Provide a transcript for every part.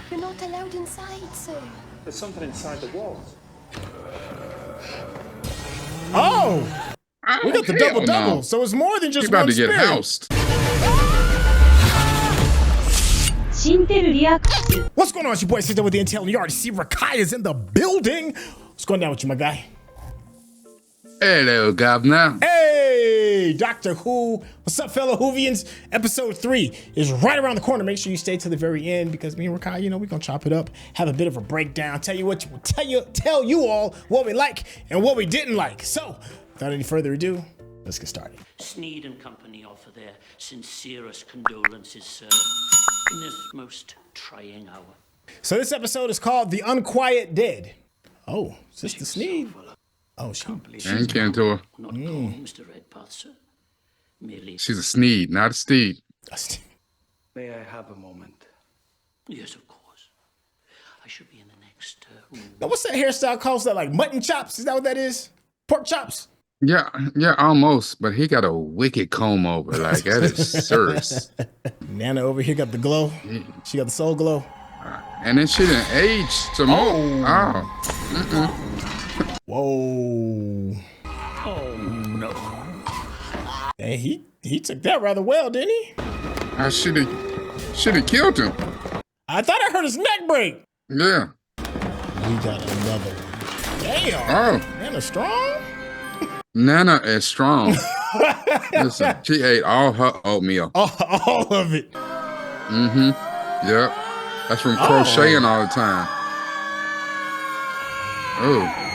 You're not allowed inside, sir. There's something inside the walls. Oh! We got the double-double, no. so it's more than just He about one to get spirit. housed. What's going on? It's your boy Syntell with the Intel, and you already see Rekkai is in the building. What's going down with you, my guy? Hello, Governor. Hey, Doctor Who. What's up, fellow Whovians? Episode 3 is right around the corner. Make sure you stay to the very end because me and Rekkai, we're gonna chop it up, have a bit of a breakdown, tell you all what we like and what we didn't like. So, without any further ado, let's get started. Sneed and Company offer their sincerest condolences, sir, in this most trying hour. So this episode is called The Unquiet Dead. Oh, Sister Sneed. Oh, she Can't to her. Not calling Mr. Redpath, sir. Merely. She's a Sneed, not a Steed. May I have a moment? Yes, of course. I should be in the next room. Now, what's that hairstyle called? Is that like mutton chops? Is that what that is? Pork chops? Yeah, almost. But he got a wicked comb over. Like, that is serious. Nana over here got the glow. She got the soul glow. And then she didn't age some more. Oh. Whoa. Oh, no. Hey, he took that rather well, didn't he? I should have killed him. I thought I heard his neck break. Yeah. We got another one. Damn. Oh. Nana strong? Nana is strong. Listen, she ate all her oatmeal. All of it. Mm-hmm. Yep. That's from crocheting all the time. Oh.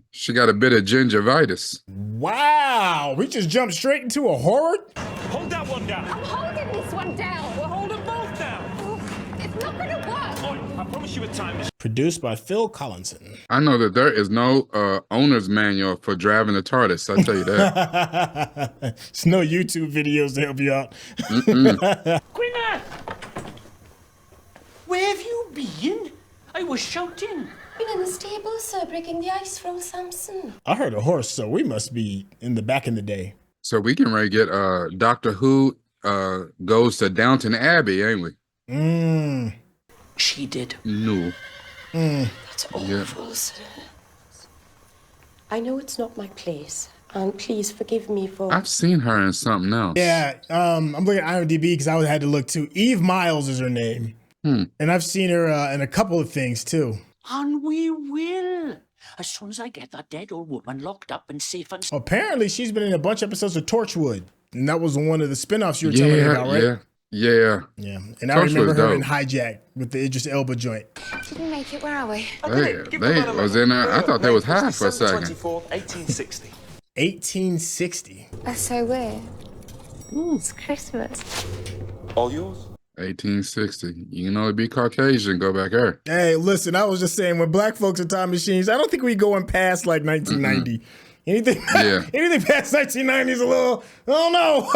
She got a bit of gingivitis. Wow. We just jumped straight into a horror? Hold that one down. I'm holding this one down. We'll hold them both down. It's not gonna work. Oh, I promise you a time. Produced by Phil Collinson. I know that there is no owner's manual for driving the TARDIS. I'll tell you that. There's no YouTube videos to help you out. Gwyneth! Where have you been? I was shouting. Been in the stable, sir, breaking the ice from Samson. I heard a horse, so we must be in the back in the day. So we can ready get Doctor Who goes to Downton Abbey, ain't we? She did. No. That's awful, sir. I know it's not my place, and please forgive me for... I've seen her in something else. Yeah, I'm looking at IMDb because I had to look too. Eve Miles is her name. And I've seen her in a couple of things too. And we will. As soon as I get that dead old woman locked up and safe and... Apparently, she's been in a bunch of episodes of Torchwood. And that was one of the spinoffs you were telling me about, right? Yeah. And I remember her in Hijack with the Idris Elba joint. Did we make it? Where are we? They was in there. I thought they was high for a second. 24th, 1860. 1860. That's so weird. It's Christmas. All yours? 1860. You can only be Caucasian. Go back there. Hey, listen, I was just saying, when black folks are time machines, I don't think we going past like 1990. Anything past 1990 is a little, I don't know.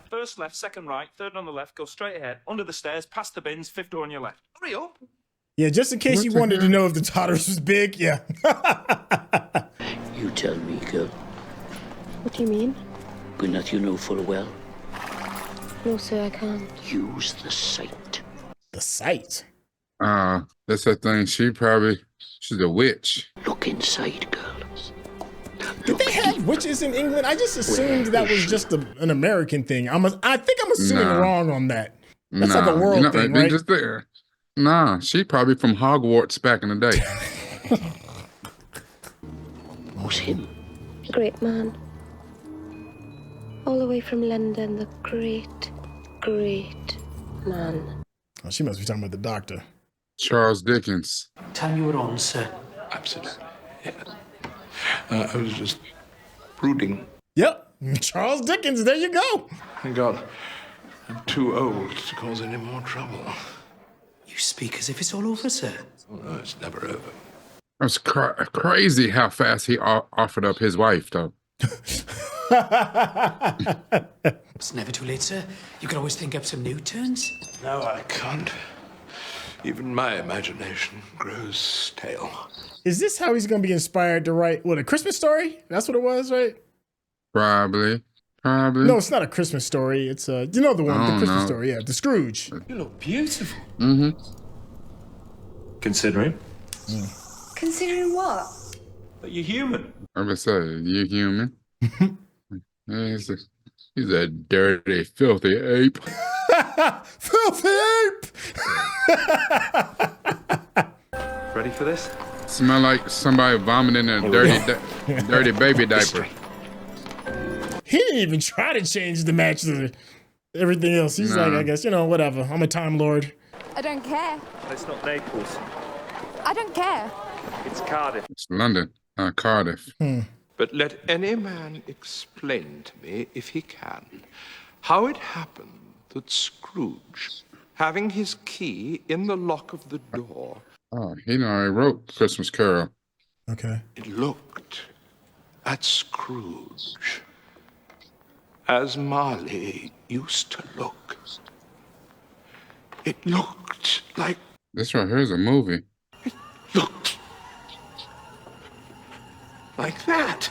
First left, second right, third on the left, go straight ahead, under the stairs, past the bins, fifth door on your left. Hurry up. Yeah, just in case you wanted to know if the TARDIS was big, yeah. You tell me, girl. What do you mean? Gwyneth, you know full well. No, sir, I can't. Use the sight. The sight? That's that thing. She's a witch. Look inside, girls. Did they have witches in England? I just assumed that was just an American thing. I think I'm assuming wrong on that. That's like a world thing, right? Just there. Nah, she probably from Hogwarts back in the day. Who's him? A great man. All the way from London, the great man. Oh, she must be talking about the doctor. Charles Dickens. Time you were on, sir. Absolutely. Yeah. I was just brooding. Yep, Charles Dickens, there you go. Thank God I'm too old to cause any more trouble. You speak as if it's all over, sir. Oh, no, it's never over. That's crazy how fast he offered up his wife, though. It's never too late, sir. You can always think up some new turns. No, I can't. Even my imagination grows stale. Is this how he's going to be inspired to write, A Christmas Story? That's what it was, right? Probably. Probably. No, it's not A Christmas Story. It's you know the one, I the don't Christmas know. Story. Yeah, the Scrooge. You look beautiful. Mm-hmm. Considering Considering what? that you're human. I'm gonna say, you human? Yeah, he's a dirty, filthy ape. Filthy ape. Ready for this? Smell like somebody vomiting in a dirty baby diaper. He didn't even try to change the match to everything else. He's like, I guess, whatever. I'm a Time Lord. I don't care. It's not Naples. I don't care. It's Cardiff. It's London, Cardiff. But let any man explain to me, if he can, how it happened that Scrooge, having his key in the lock of the door, Oh, he already wrote Christmas Carol. Okay. it looked at Scrooge as Marley used to look. It looked like This right here is a movie. looked like that.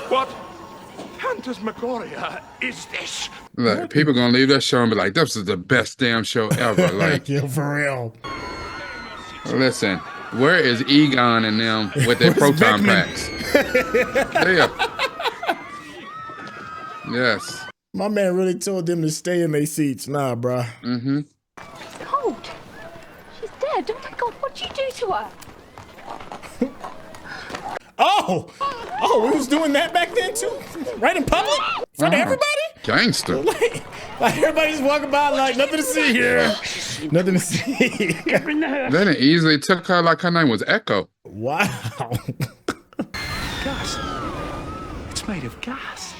What phantasmagoria is this? Like, people gonna leave that show and be like, "This is the best damn show ever." Like, Yeah, for real. listen, where is Egon and them with their Where's proton Beckman? packs? Yeah. Yes. My man really told them to stay in their seats. Nah, bruh. Mm-hmm. Cold. She's dead. Oh my God, what'd you do to her? Oh, we was doing that back then too? Right in public? In front of everybody? Gangster. Like everybody's walking by like, nothing to see here. Nothing to see. Then it easily took her like her name was Echo. Wow. Gas. It's made of gas.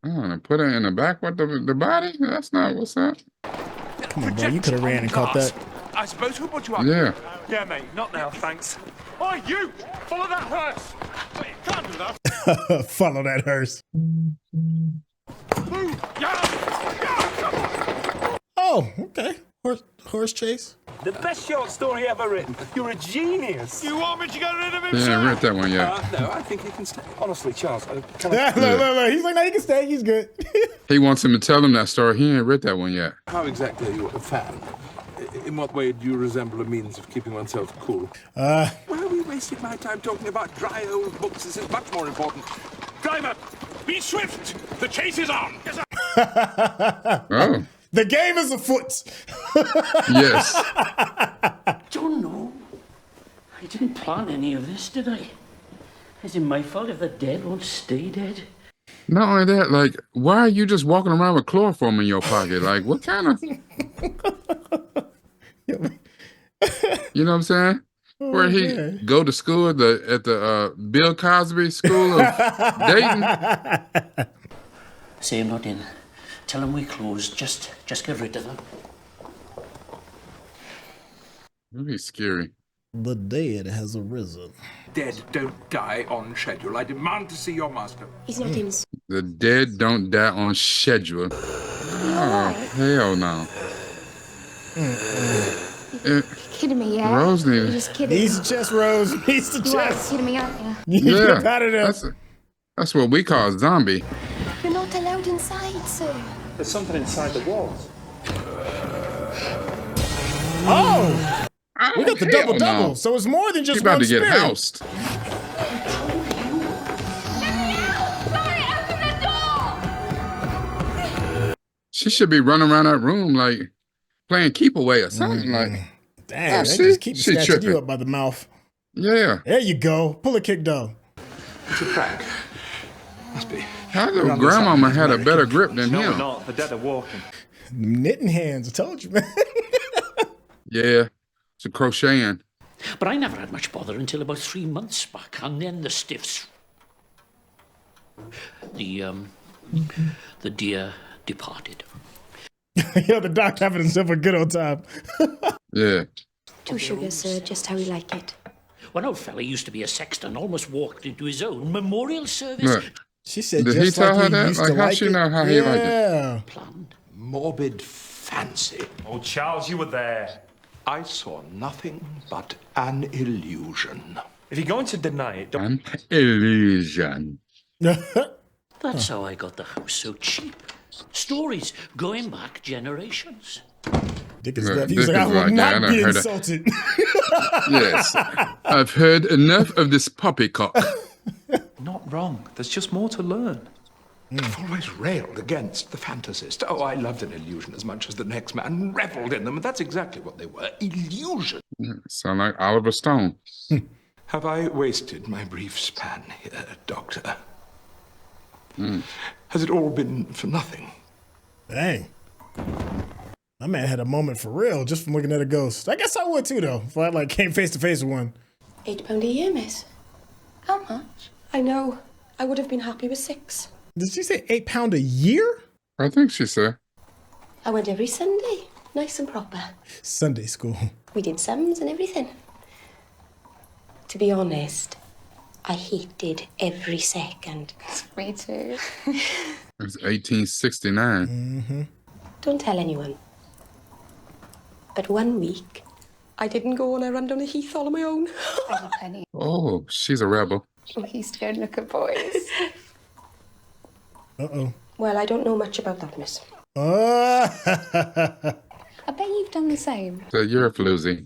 Oh, and put her in the back with the body? That's not what's up. Come on, bro. You could have ran and caught that. I suppose we'll put you up. Yeah. Yeah, mate. Not now, thanks. Oi, you! Follow that hearse! Wait, you can't do that. Follow that hearse. Move! Yeah! Oh, okay. Horse chase. The best short story ever written. You're a genius. You want me to get rid of him, He ain't read that one yet. No, I think he can stay. Honestly, Charles, can Look. He's like, no, he can stay. He's good. He wants him to tell him that story. He ain't read that one yet. How exactly are you a fan? In what way do you resemble a means of keeping oneself cool? Why are we wasting my time talking about dry old books? This is much more important. Driver, be swift! The chase is on! Oh, The game is afoot. yes. Don't know. I didn't plan any of this, did I? Is it my fault if the dead won't stay dead? Not only that, like, why are you just walking around with chloroform in your pocket? Like, what kind of... You know what I'm saying? Where he go to school at the Bill Cosby School of Dayton? Say I'm not in. Tell them we closed. Just get rid of them. That'd be scary. The dead has arisen. Dead don't die on schedule. I demand to see your master. He's not in. The dead don't die on schedule. Oh, hell no. Kidding me, yeah? Rose You're needs... just kidding. Needs the chest, Rose. Needs the You are chest. kidding me, aren't you? You need to Yeah, get out of there. that's what we call a zombie. You're not allowed inside, sir. There's something inside the walls. Oh, we got the hell double-double. no. So it's more than just She about one to get spirit. housed. She should be running around that room like playing keep away or something. Like, Damn, they see? just keep She snatching you tripping. up by the mouth. yeah. There you go. Pull a kick, though. It's a prank. Must be. How the grandmama had a better grip than No, we're him? not. The dead are walking. Knitting hands. I told you, man. Yeah, it's a crocheting. But I never had much bother until about 3 months back, and then the stiffs. The deer departed. Yo, the doc having himself a good old time. Yeah. 2 sugars, sir, just how we like it. One old fella used to be a sexton, almost walked into his own memorial service. Look, She said, Did just he tell like her he that? used Like, to how like she it. know how he like it? Yeah. Planned. Morbid fancy. Oh, Charles, you were there. I saw nothing but an illusion. If you're going to deny it, don't... An illusion. That's how I got the house so cheap. Stories going back generations. Dickens left. He was like, I will not be insulted. Yes. I've heard enough of this poppycock. Not wrong. There's just more to learn. I've always railed against the fantasist. Oh, I loved an illusion as much as the next man reveled in them, and that's exactly what they were. Illusion. Sound like Oliver Stone. Have I wasted my brief span here, Doctor? Has it all been for nothing? Dang. My man had a moment for real just from looking at a ghost. I guess I would too, though, if I like came face to face with one. £8 a year, miss. How much? I know. I would have been happy with 6. Did she say £8 a year? I think she said. I went every Sunday. Nice and proper. Sunday school. We did sums and everything. To be honest, I hated every second. Me too. It was 1869. Don't tell anyone. But one week, I didn't go on a run down the heath all on my own. Oh, Penny. Oh, she's a rebel. We used to go and look at boys. Uh-oh. Well, I don't know much about that, miss. I bet you've done the same. So you're a floozy.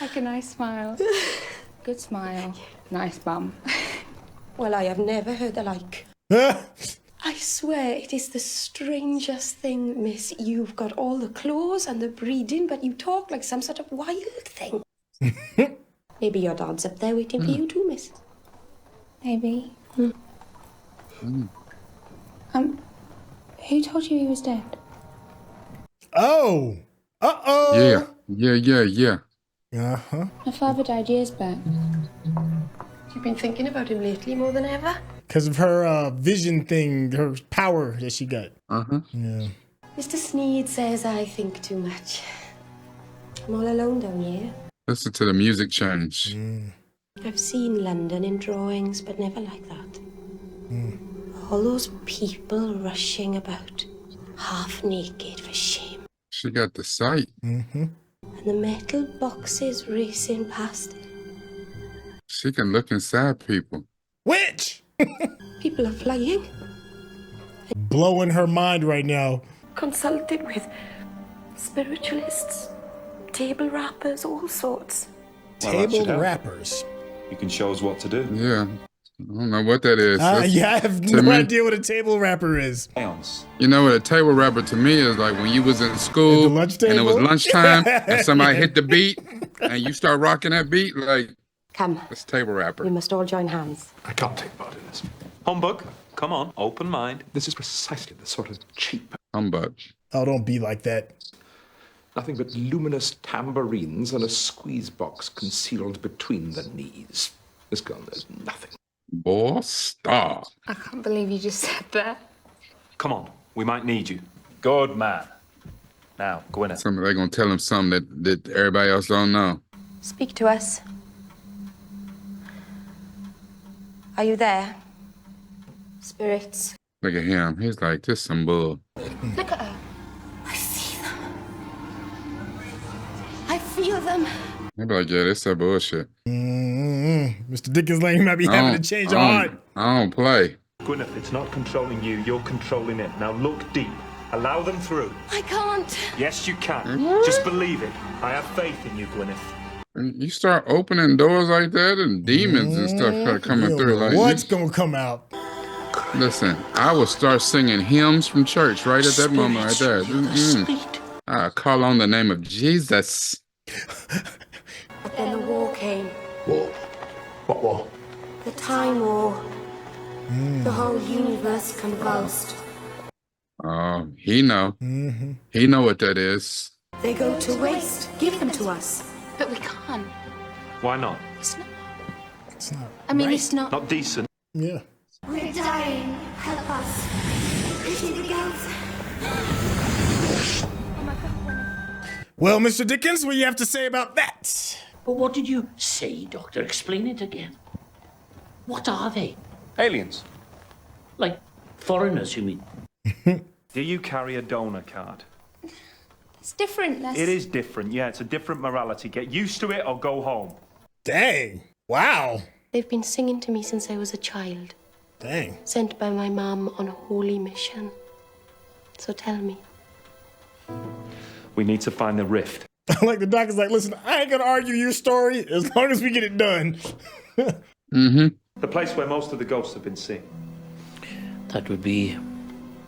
Like a nice smile. Good smile. Nice bum. Well, I have never heard the like. I swear it is the strangest thing, miss. You've got all the claws and the breeding, but you talk like some sort of wild thing. Maybe your dad's up there waiting for you too, miss. Maybe. Who told you he was dead? Oh. Uh-oh. Yeah. Uh-huh. My father died years back. You've been thinking about him lately more than ever? Because of her vision thing, her power that she got. Uh-huh. Yeah. Mr. Sneed says I think too much. I'm all alone down here. Listen to the music change. I've seen London in drawings, but never like that. All those people rushing about, half naked for shame. She got the sight. And the metal boxes racing past. She can look inside people. Witch! People are flying. Blowing her mind right now. Consulted with spiritualists, table rappers, all sorts. Table rappers. You can show us what to do. Yeah. I don't know what that is. Yeah, I have no idea what a table rapper is. You know what a table rapper to me is like when you was in school and it was lunchtime and somebody hit the beat and you start rocking that beat, like, Come. it's table rapper. We must all join hands. I can't take part in this. Humbug. Come on, open mind. This is precisely the sort of cheap. Humbug. Oh, don't be like that. Nothing but luminous tambourines and a squeeze box concealed between the knees. This girl knows nothing. Boy, stop. I can't believe you just said that. Come on, we might need you. Good man. Now, go in it. They're going to tell him something that everybody else don't know. Speak to us. Are you there? Spirits. Look at him. He's like, this some bull. Look at her. I see them. I feel them. He'll be like, yeah, this that bullshit. Mr. Dickens Lane might be having to change her heart. I don't play. Gwyneth, it's not controlling you, you're controlling it. Now look deep. Allow them through. I can't. Yes, you can. Just believe it. I have faith in you, Gwyneth. You start opening doors like that and demons and stuff start coming through. Like, what's going to come out? Listen, I will start singing hymns from church right at that moment right there. I call on the name of Jesus. But then the war came. War? What war? The Time War. The whole universe convulsed. Oh, he know. He know what that is. They go to waste. Give them to us. But we can't. Why not? It's not. It's not. I mean, it's not. Not decent. Yeah. We're dying. Help us. Pity the girls. Well, Mr. Dickens, what do you have to say about that? But what did you say, Doctor? Explain it again. What are they? Aliens. Like foreigners, you mean? Do you carry a donor card? It's different. It is different, yeah. It's a different morality. Get used to it or go home. Dang. Wow. They've been singing to me since I was a child. Dang. Sent by my mum on a holy mission. So tell me. We need to find the rift. Like the doctor's like, listen, I ain't gonna argue your story as long as we get it done. The place where most of the ghosts have been seen. That would be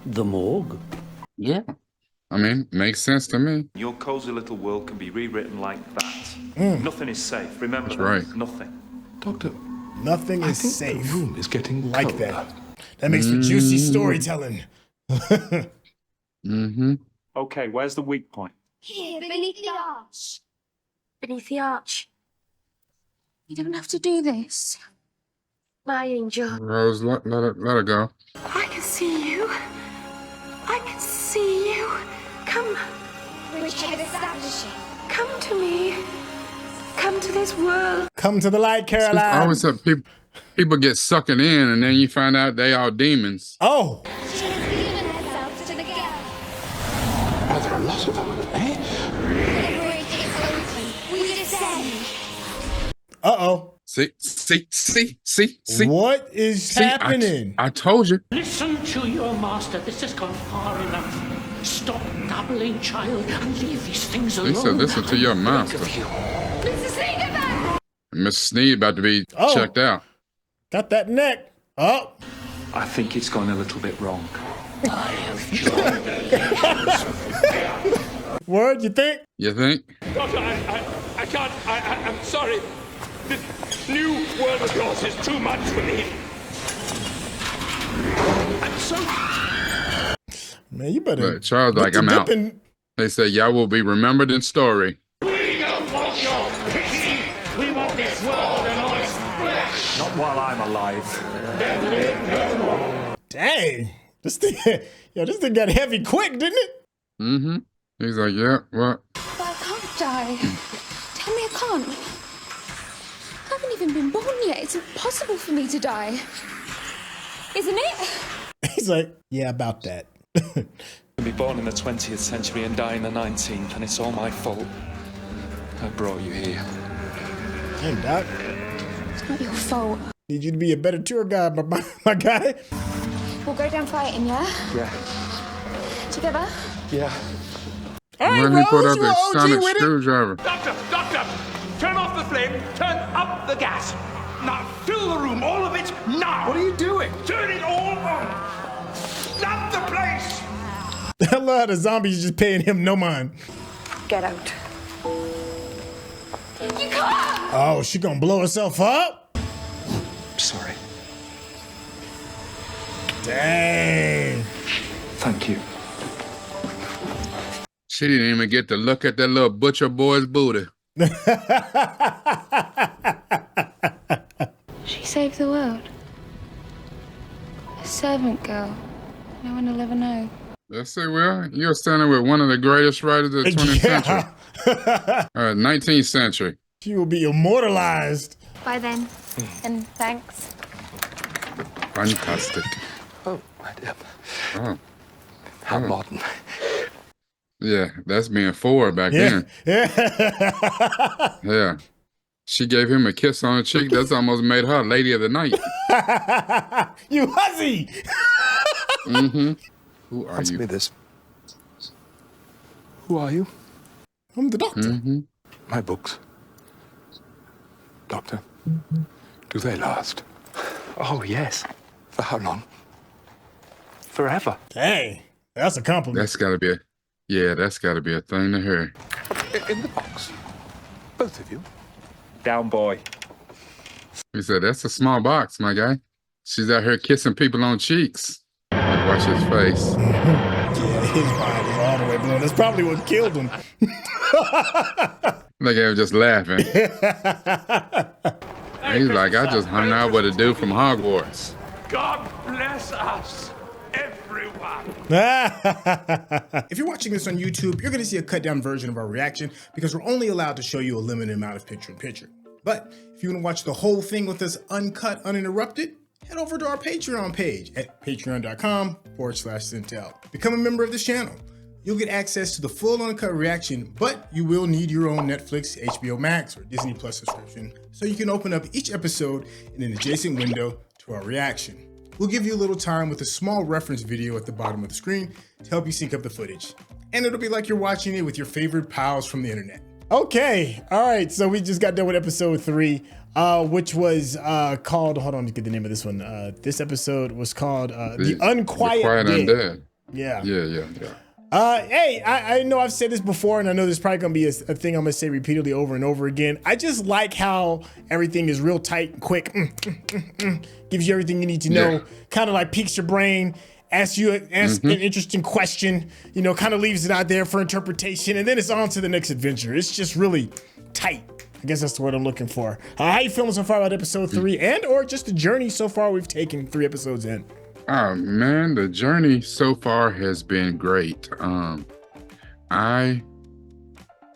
the morgue. Yeah. I mean, makes sense to me. Your cozy little world can be rewritten like that. Nothing is safe. Remember That's that. right. Nothing. Doctor, Nothing I is think safe. the room is getting Like colder. that. That makes for juicy storytelling. Okay, where's the weak point? Here, beneath the arch. Beneath the arch. You don't have to do this. My angel. Rose, let her go. I can see you. I can see you. Come. Which head establishing? Come to me. Come to this world. Come to the light, I Caroline. always have people get sucking in, and then you find out they all demons. Oh. She has given herself to the girl. Are there a lot of them, eh? The bridge is open. We descend. Uh-oh. See. What is happening? I told you. Listen to your master. This has gone far enough. Stop dabbling, child, and leave these things alone. He said, listen to your master. Mr. Sneakerback! Miss Sneed about to be checked out. Got that neck. Oh. I think it's gone a little bit wrong. I have joined. Word, you think? You think? Doctor, I can't. I'm sorry. This new world of yours is too much for me. I'm so... Man, you better. But Charles like, I'm out. They said, y'all will be remembered in story. We don't want your pity. We want this world and all its flesh. Not while I'm alive. Dang. This thing got heavy quick, didn't it? He's like, yeah, what? But I can't die. Tell me I can't. I haven't even been born yet. It's impossible for me to die. Isn't it? He's like, yeah, about that. To be born in the 20th century and die in the 19th, and it's all my fault. I brought you here. Hey, Doc. It's not your fault. Need you to be a better tour guide, my guy. We'll go down fighting, yeah? Yeah. Together? Yeah. All right, When he put Rose, up you his an OG sonic with it. screwdriver. Doctor, turn off the flame. Turn up the gas. Now fill the room, all of it, now. What are you doing? Turn it all on. Not the place. I love how the zombies just paying him no mind. Get out. You can't! Oh, she gonna blow herself up? Sorry. Dang. Thank you. She didn't even get to look at that little butcher boy's booty. She saved the world. A servant girl. No one will ever know. Let's see, Will. You're standing with one of the greatest writers of the 20th century. 19th century. She will be immortalized. Bye then. And thanks. Fantastic. Oh, my dear. Oh. How modern. Yeah, that's being forward back then. Yeah. Yeah. She gave him a kiss on the cheek. That's almost made her lady of the night. You hussy. Who are Answer you? me this. Who are you? I'm the doctor. My books. Doctor, do they last? Oh, yes. For how long? Forever. Dang. That's a compliment. That's gotta be that's gotta be a thing to hear. In the box. Both of you. Down, boy. He said, that's a small box, my guy. She's out here kissing people on cheeks. Watch his face. Yeah, his mind is all the way blown. That's probably what killed him. Look at him just laughing. He's like, I just hung out with a dude from Hogwarts. God bless us, everyone. If you're watching this on YouTube, you're going to see a cut down version of our reaction because we're only allowed to show you a limited amount of picture-in-picture. But if you want to watch the whole thing with us uncut, uninterrupted, head over to our Patreon page at patreon.com/Syntell. Become a member of this channel. you'll get access to the full uncut reaction, but you will need your own Netflix, HBO Max, or Disney Plus subscription, so you can open up each episode in an adjacent window to our reaction. We'll give you a little time with a small reference video at the bottom of the screen to help you sync up the footage. And it'll be like you're watching it with your favorite pals from the internet. Okay, all right, so we just got done with episode 3, which was called, hold on to get the name of this one. This episode was called The Unquiet Dead. Undead. Yeah. Yeah. Hey, I know I've said this before, and I know there's probably gonna be a thing I'm gonna say repeatedly over and over again. I just like how everything is real tight and quick. Gives you everything you need to know. Kind of like piques your brain, asks an interesting question, kind of leaves it out there for interpretation, and then it's on to the next adventure. It's just really tight. I guess that's the word I'm looking for. How you feeling so far about episode 3, and or just the journey so far we've taken 3 episodes in? Oh man, the journey so far has been great.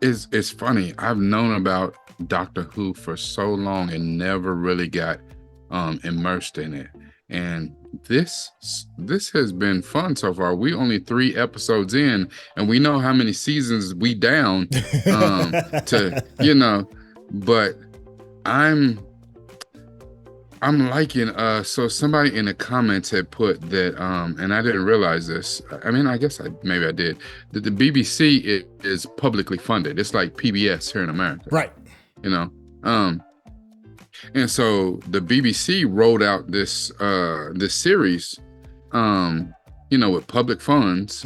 It's funny. I've known about Doctor Who for so long and never really got immersed in it. And this has been fun so far. We only 3 episodes in, and we know how many seasons we down but I'm liking so somebody in the comments had put that and I didn't realize this. I mean, I guess maybe I did, that the BBC is publicly funded. It's like PBS here in America. Right. And so the BBC rolled out this series with public funds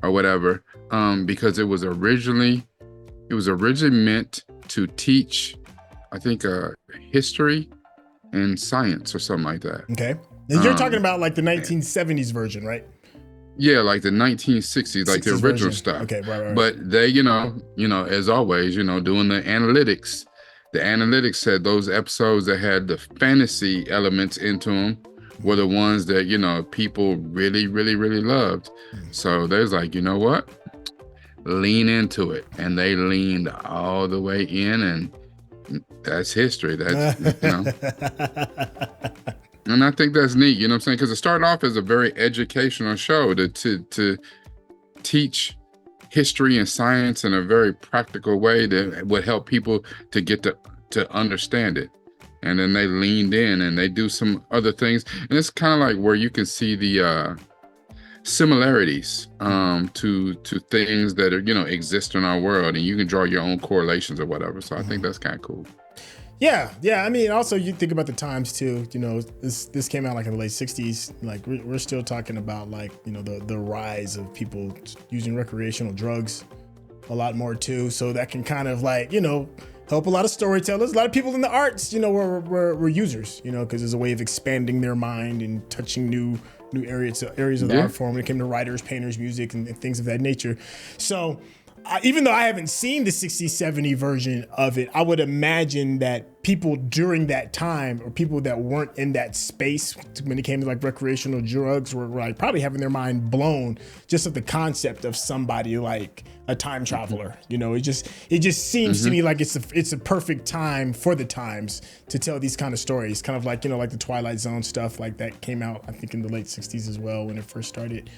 or whatever, because it was originally meant to teach, I think, history and science or something like that. Okay. And you're talking about like the 1970s version, right? Yeah, like the 1960s, like the original version. Stuff. Okay, right. But they, as always, doing the analytics. The analytics said those episodes that had the fantasy elements into them were the ones that, people really, really, really loved. So there's like, you know what? Lean into it. And they leaned all the way in, and that's history. That's, and I think that's neat, you know what I'm saying? Because it started off as a very educational show to teach history and science in a very practical way that would help people to get to understand it. And then they leaned in and they do some other things. And it's kind of like where you can see the similarities to things that are, exist in our world, and you can draw your own correlations or whatever. So I think that's kind of cool. Yeah. I mean, also you think about the times too. This came out like in the late ~60s. Like we're still talking about like the rise of people using recreational drugs a lot more too. So that can kind of like help a lot of storytellers, a lot of people in the arts. Were users. Because there's a way of expanding their mind and touching new areas of the art form when it came to writers, painters, music, and things of that nature. So. Even though I haven't seen the 60s, 70s version of it, I would imagine that people during that time, or people that weren't in that space when it came to like recreational drugs, were like probably having their mind blown just at the concept of somebody like a time traveler. It just seems to me like it's a perfect time for the times to tell these kind of stories, kind of like like the Twilight Zone stuff like that came out I think in the late 60s as well when it first started.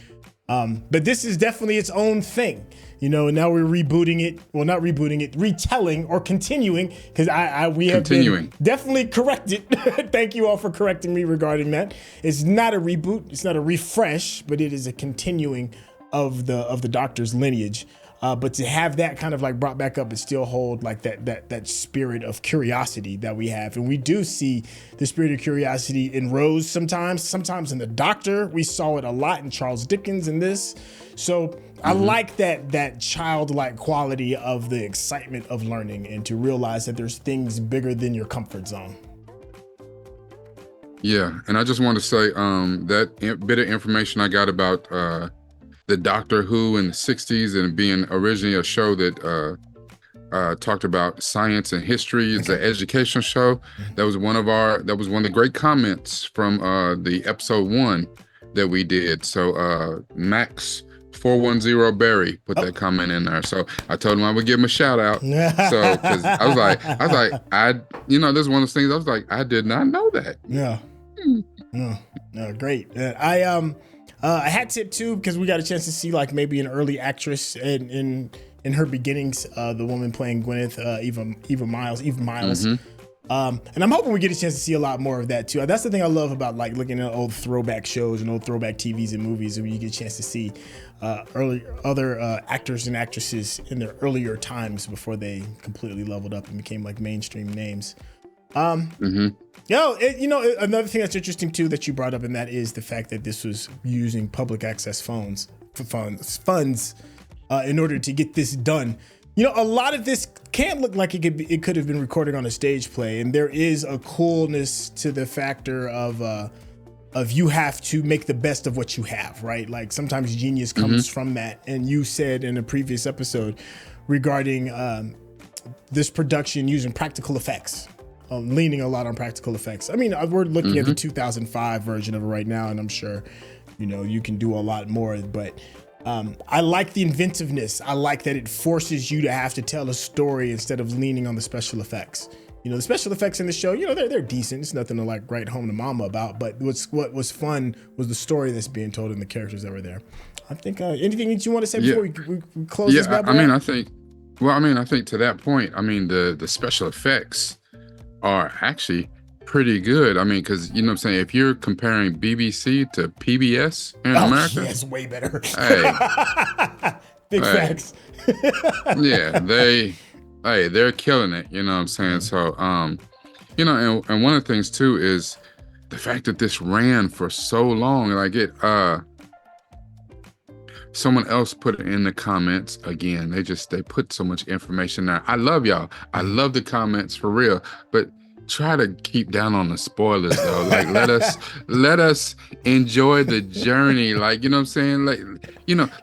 But this is definitely its own thing, and now we're rebooting it. Well, not rebooting it, retelling or continuing, because we have been definitely corrected. Thank you all for correcting me regarding that. It's not a reboot, it's not a refresh, but it is a continuing of the Doctor's lineage. But to have that kind of like brought back up and still hold like that spirit of curiosity that we have. And we do see the spirit of curiosity in Rose sometimes in the Doctor. We saw it a lot in Charles Dickens in this. So I like that childlike quality of the excitement of learning and to realize that there's things bigger than your comfort zone. Yeah, and I just want to say that bit of information I got about the Doctor Who in the 60s and being originally a show that talked about science and history. It's an educational show. That was one of the great comments from the episode 1 that we did. So Max 410 Barry put that comment in there. So I told him I would give him a shout out. So because I was like, this is one of those things. I was like, I did not know that. Yeah. No, great. A hat tip too, because we got a chance to see like maybe an early actress in her beginnings, the woman playing Gwyneth, Eva Miles. And I'm hoping we get a chance to see a lot more of that too. That's the thing I love about like looking at old throwback shows and old throwback TVs and movies, where you get a chance to see other actors and actresses in their earlier times before they completely leveled up and became like mainstream names. Another thing that's interesting too that you brought up, and that is the fact that this was using public access funds in order to get this done. A lot of this can't look like it could have been recorded on a stage play, and there is a coolness to the factor of you have to make the best of what you have, right? Like sometimes genius comes from that. And you said in a previous episode regarding this production using practical effects. Leaning a lot on practical effects. I mean, we're looking at the 2005 version of it right now, and I'm sure, you can do a lot more, but I like the inventiveness. I like that it forces you to have to tell a story instead of leaning on the special effects. The special effects in the show, they're decent. It's nothing to like write home to mama about, but what was fun was the story that's being told and the characters that were there. I think anything that you want to say before we close this bad boy? I think to that point, the special effects are actually pretty good. Because what I'm saying, if you're comparing BBC to PBS in America, it's way better. Hey, big facts. Yeah, they're killing it. You know what I'm saying? So, and one of the things too is the fact that this ran for so long. Like someone else put it in the comments again. They put so much information there. I love y'all. I love the comments for real, but try to keep down on the spoilers though. Like let us enjoy the journey. Like, what I'm saying? Like,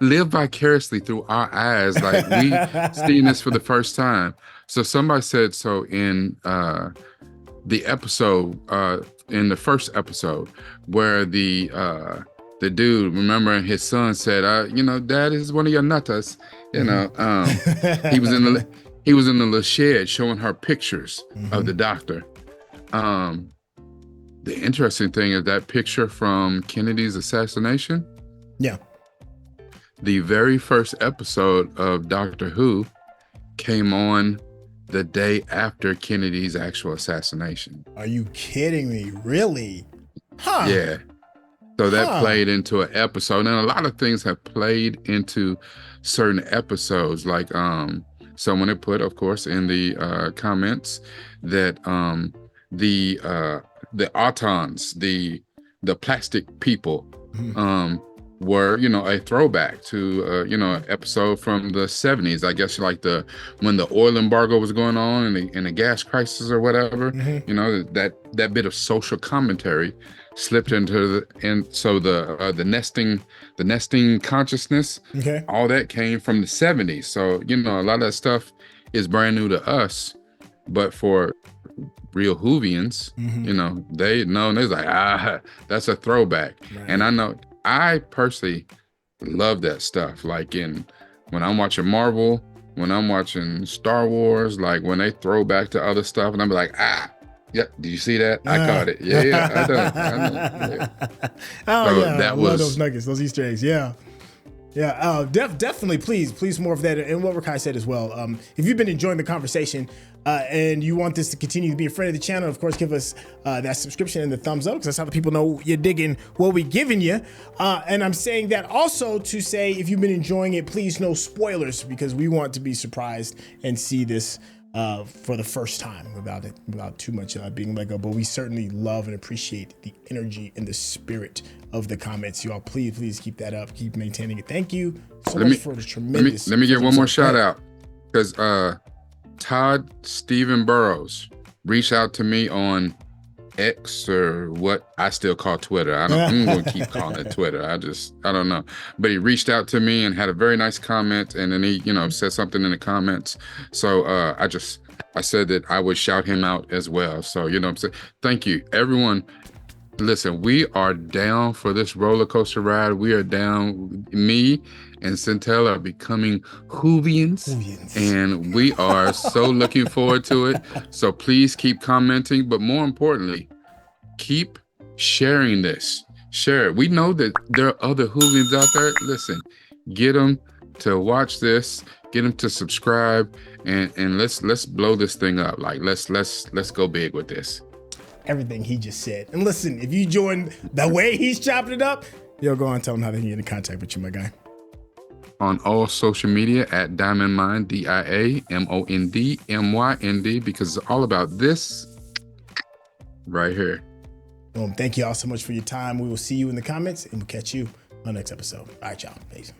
live vicariously through our eyes. Like we seeing this for the first time. So somebody said so in the episode, in the first episode, where the dude, remember his son said, Dad is one of your nuttas. He was in the little shed showing her pictures of the doctor. The interesting thing is that picture from Kennedy's assassination. Yeah. The very first episode of Doctor Who came on the day after Kennedy's actual assassination. Are you kidding me? Really? Huh. Yeah. So that played into an episode, and a lot of things have played into certain episodes. Like someone had put, of course, in the comments that the Autons, the plastic people, were a throwback to an episode from the 70s. I guess like when the oil embargo was going on and the gas crisis or whatever. That bit of social commentary slipped into the nesting consciousness. Okay. All that came from the 70s. So a lot of that stuff is brand new to us, but for real Whovians, they know, and they're like, that's a throwback. Right. And I know I personally love that stuff. Like when I'm watching Marvel, when I'm watching Star Wars, like when they throw back to other stuff, and I'm like, yeah, did you see that? I caught it. Yeah, I know. Yeah. I love those nuggets, those Easter eggs. Yeah. Definitely. Please more of that. And what Rekkai said as well. If you've been enjoying the conversation and you want this to continue to be a friend of the channel, of course, give us that subscription and the thumbs up, because that's how the people know you're digging what we're giving you. And I'm saying that also to say, if you've been enjoying it, please no spoilers, because we want to be surprised and see this for the first time without too much being let go. But we certainly love and appreciate the energy and the spirit of the comments. You all, please keep that up. Keep maintaining it. Thank you so much for the tremendous. Let me get one more shout out, because Todd Stephen Burrows reached out to me on X, or what I still call Twitter. I'm going to keep calling it Twitter. I don't know. But he reached out to me and had a very nice comment, and then he, said something in the comments. So I said that I would shout him out as well. So, I'm saying, thank you, everyone. Listen, we are down for this roller coaster ride. We are down. Me and Syntell are becoming Whovians, and we are so looking forward to it. So please keep commenting, but more importantly, keep sharing this. Share it. We know that there are other Whovians out there. Listen, get them to watch this, get them to subscribe, and let's blow this thing up. Like let's go big with this. Everything he just said. And listen, if you join the way he's chopping it up, you'll go on and tell him how they can get in contact with you, my guy. On all social media at DiamondMynd, DiamondMynd, because it's all about this right here. Boom. Thank you all so much for your time. We will see you in the comments and we'll catch you on the next episode. All right, y'all. Peace.